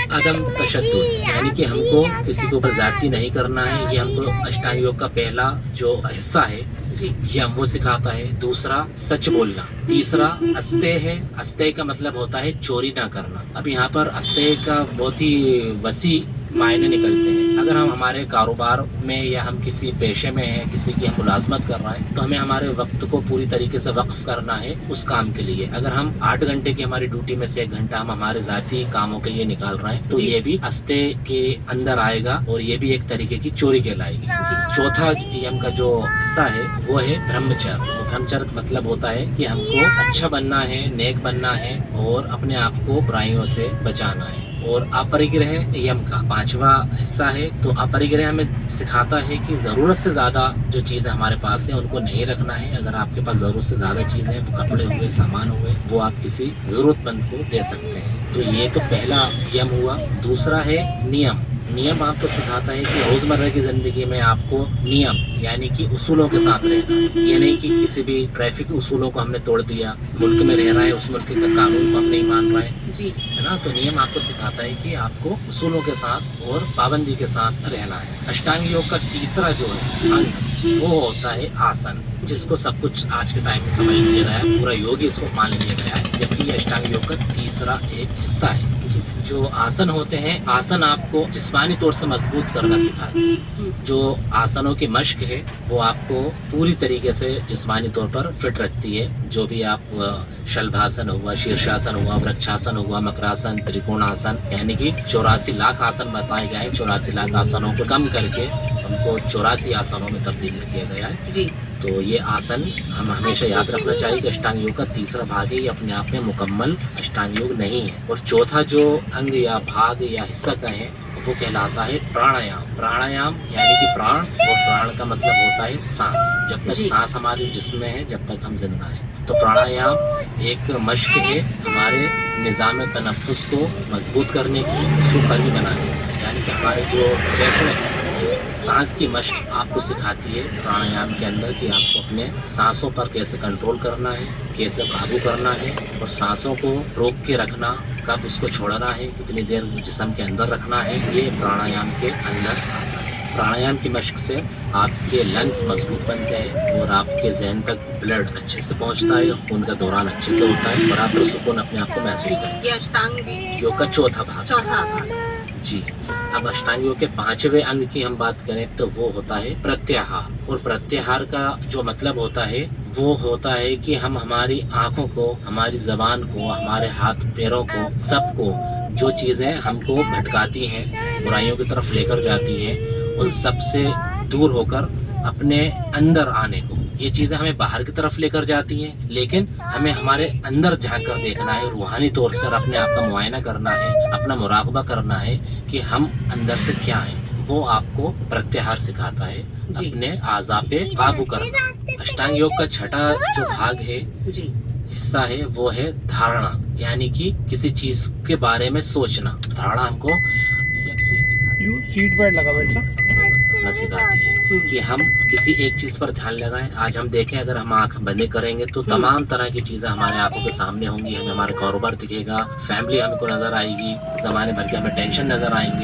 अदम तशद्दुद, यानी कि हमको किसी के ऊपर ज्यादती नहीं करना है। ये हमको अष्टांग योग का पहला जो हिस्सा है जी ये हमको सिखाता है। दूसरा, सच बोलना। तीसरा, अस्तेय है। अस्तेय का मतलब होता है चोरी ना करना। अब यहाँ पर अस्तेय का बहुत ही वसी मायने निकलते हैं। अगर हम हमारे कारोबार में या हम किसी पेशे में हैं, किसी की हम मुलाजमत कर रहे हैं, तो हमें हमारे वक्त को पूरी तरीके से वक्फ करना है उस काम के लिए। अगर हम 8 घंटे की हमारी ड्यूटी में से 1 घंटा हम हमारे जाती कामों के लिए निकाल रहे हैं, तो जी। ये भी अस्तेय के अंदर आएगा और ये भी एक तरीके की चोरी कहलाएगी। चौथा नियम का जो हिस्सा है वो है ब्रह्मचर्य। ब्रह्मचर्य का मतलब होता है कि हमको अच्छा बनना है, नेक बनना है और अपने आप को बुराइयों से बचाना है। और अपरिग्रह यम का 5वां हिस्सा है। तो अपरिग्रह हमें सिखाता है कि जरूरत से ज्यादा जो चीजें हमारे पास है उनको नहीं रखना है। अगर आपके पास जरूरत से ज्यादा चीजें हैं, कपड़े हुए, सामान हुए, वो आप किसी जरूरतमंद को दे सकते हैं। तो ये तो पहला यम हुआ। दूसरा है नियम। नियम आपको सिखाता है कि रोजमर्रा की जिंदगी में आपको नियम यानी कि उसूलों के साथ रहना है। ये नहीं कि किसी भी ट्रैफिक उसूलों को हमने तोड़ दिया, मुल्क में रह रहा है उस मुल्क का कानून को हम नहीं मान रहे हैं, जी है ना। तो नियम आपको सिखाता है कि आपको उसूलों के साथ और पाबंदी के साथ रहना है। अष्टांग योग का तीसरा जो है अंग वो होता है आसन, जिसको सब कुछ आज के टाइम में समझ लिया गया है, पूरा योग ही इसको मान लिया गया है, जबकि ये अष्टांग योग का तीसरा एक हिस्सा है। जो आसन होते हैं, आसन आपको जिस्मानी तौर से मजबूत करना सिखाते हैं। जो आसनों की मश्क है वो आपको पूरी तरीके से जिस्मानी तौर पर फिट रखती है। जो भी आप शलभासन हुआ, शीर्षासन हुआ, वृक्षासन हुआ, मकरासन, त्रिकोणासन, यानी कि 84 लाख आसन बताए गए हैं। 84 लाख आसनों को कम करके उनको 84 आसनों में तब्दील किया गया है। जी तो ये आसन हम हमेशा याद रखना चाहिए कि अष्टांग योग का तीसरा भाग है, ये अपने आप में मुकम्मल अष्टांग योग नहीं है। और चौथा जो अंग या भाग या हिस्सा का है वो कहलाता है प्राणायाम। प्राणायाम यानी कि प्राण, और प्राण का मतलब होता है सांस। जब तक जी। सांस हमारे जिस्म में है, जब तक हम जिंदा हैं। तो प्राणायाम एक मश्क है हमारे निज़ाम तनफ्फुस को मजबूत करने की, उसको कड़ी बनाने की। यानी कि हमारे जो फेफड़े हैं, सांस की मश्क आपको सिखाती है प्राणायाम के अंदर कि आपको अपने सांसों पर कैसे कंट्रोल करना है, कैसे काबू करना है, और सांसों को रोक के रखना, कब उसको छोड़ना है, कितनी देर जिस्म के अंदर रखना है, ये प्राणायाम के अंदर आता है। प्राणायाम की मश्क से आपके लंग्स मजबूत बनते हैं और आपके जहन तक ब्लड अच्छे से पहुंचता है, खून का दौरान अच्छे से होता है और आप सुकून अपने आप को महसूस करते हैं। ये अष्टांग योग का चौथा भाग। चौथा भाग। जी। अब अष्टांग योग के 5वें अंग की हम बात करें तो वो होता है प्रत्याहार। और प्रत्याहार का जो मतलब होता है वो होता है कि हम हमारी आंखों को, हमारी जबान को, हमारे हाथ पैरों को, सबको जो चीजें हमको भटकाती हैं, बुराइयों की तरफ लेकर जाती हैं, उन सब से दूर होकर अपने अंदर आने को। ये चीजें हमें बाहर की तरफ लेकर जाती हैं, लेकिन हमें हमारे अंदर झांक कर देखना है, रूहानी तौर से अपने आप का मुआयना करना है, अपना मुराकबा करना है कि हम अंदर से क्या हैं। वो आपको प्रत्याहार सिखाता है, जी। अपने आज़ा पे काबू करना। अष्टांग योग का छठा जो भाग है, जी हिस्सा है, वो है धारणा, यानी कि किसी चीज के बारे में सोचना। धारणा हमको यू सीट बेल्ट लगा बेटा। करना सिखाती है कि हम किसी एक चीज पर ध्यान लगाएं। आज हम देखें, अगर हम आंख बंद करेंगे तो तमाम तरह की चीजें हमारे आंखों के सामने होंगी। हमें हमारा कारोबार दिखेगा, फैमिली हमको नजर आएगी, जमाने भर के हमें टेंशन नजर आएंगे।